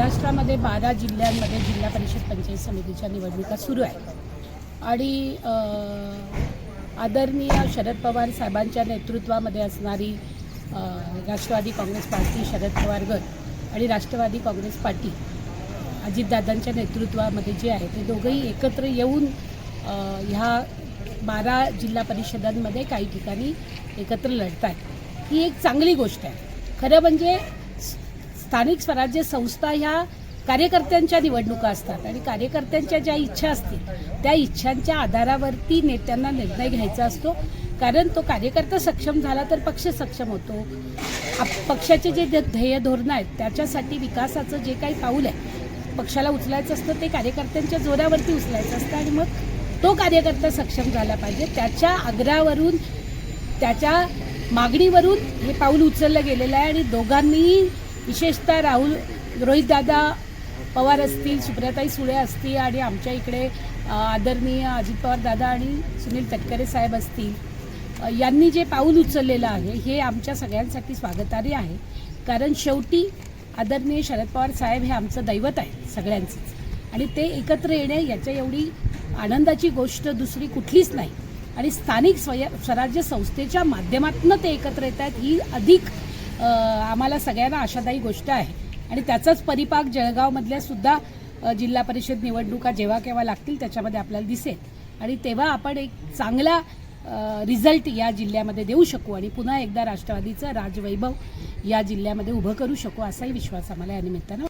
महाराष्ट्रामध्ये 12 जिल्ह्यांमध्ये जिल्हा परिषद पंचायत समितीच्या निवडणुका सुरू आहेत आणि आदरणीय शरद पवार साहेबांच्या नेतृत्वामध्ये असणारी राष्ट्रवादी काँग्रेस पार्टी, शरद पवार गट आणि राष्ट्रवादी काँग्रेस पार्टी अजितदादांच्या नेतृत्वामध्ये जे आहे ते दोघंही एकत्र येऊन ह्या 12 जिल्हा परिषदांमध्ये काही ठिकाणी एकत्र लढत आहेत। ही एक चांगली गोष्ट आहे। खरं म्हणजे स्थानिक स्वराज्य संस्था ह्या कार्यकर्त्यांच्या निवडणुका असतात आणि कार्यकर्त्यांच्या ज्या इच्छा असतील त्या इच्छांच्या आधारावरती नेत्यांना निर्णय घ्यायचा असतो, कारण तो कार्यकर्ता सक्षम झाला तर पक्ष सक्षम होतो। पक्षाचे जे ध्येय धोरणं आहेत त्याच्यासाठी विकासाचं जे काही पाऊल आहे पक्षाला उचलायचं असतं ते कार्यकर्त्यांच्या जोरावरती उचलायचं असतं आणि मग तो कार्यकर्ता सक्षम झाला पाहिजे। त्याच्या आग्रहावरून, त्याच्या मागणीवरून हे पाऊल उचललं गेलेलं आहे आणि दोघांनीही विशेषतः रोहितदादा पवार असतील, सुप्रियाताई सुळे असतील आणि आमच्या इकडे आदरणीय अजित पवार दादा आणि सुनील तटकरे साहेब असतील, यांनी जे पाऊल उचललेलं आहे हे आमच्या सगळ्यांसाठी स्वागतार्ह आहे। कारण शेवटी आदरणीय शरद पवार साहेब हे आमचं दैवत आहे सगळ्यांचंच आणि ते एकत्र येणे याच्या एवढी आनंदाची गोष्ट दुसरी कुठलीच नाही आणि स्थानिक स्वराज्य संस्थेच्या माध्यमातून ते एकत्र येत आहेत ही अधिक आम्हाला सगळ्यांना आशादायी गोष्ट आहे आणि त्याचाच परिपाक जळगावमधल्या सुद्धा जिल्हा परिषद निवडणुका जेव्हा केव्हा लागतील त्याच्यामध्ये आपल्याला दिसेल आणि तेव्हा आपण एक चांगला रिझल्ट या जिल्ह्यामध्ये देऊ शकू आणि पुन्हा एकदा राष्ट्रवादीचं राजवैभव या जिल्ह्यामध्ये उभं करू शकू असाही विश्वास आम्हाला या निमित्तानं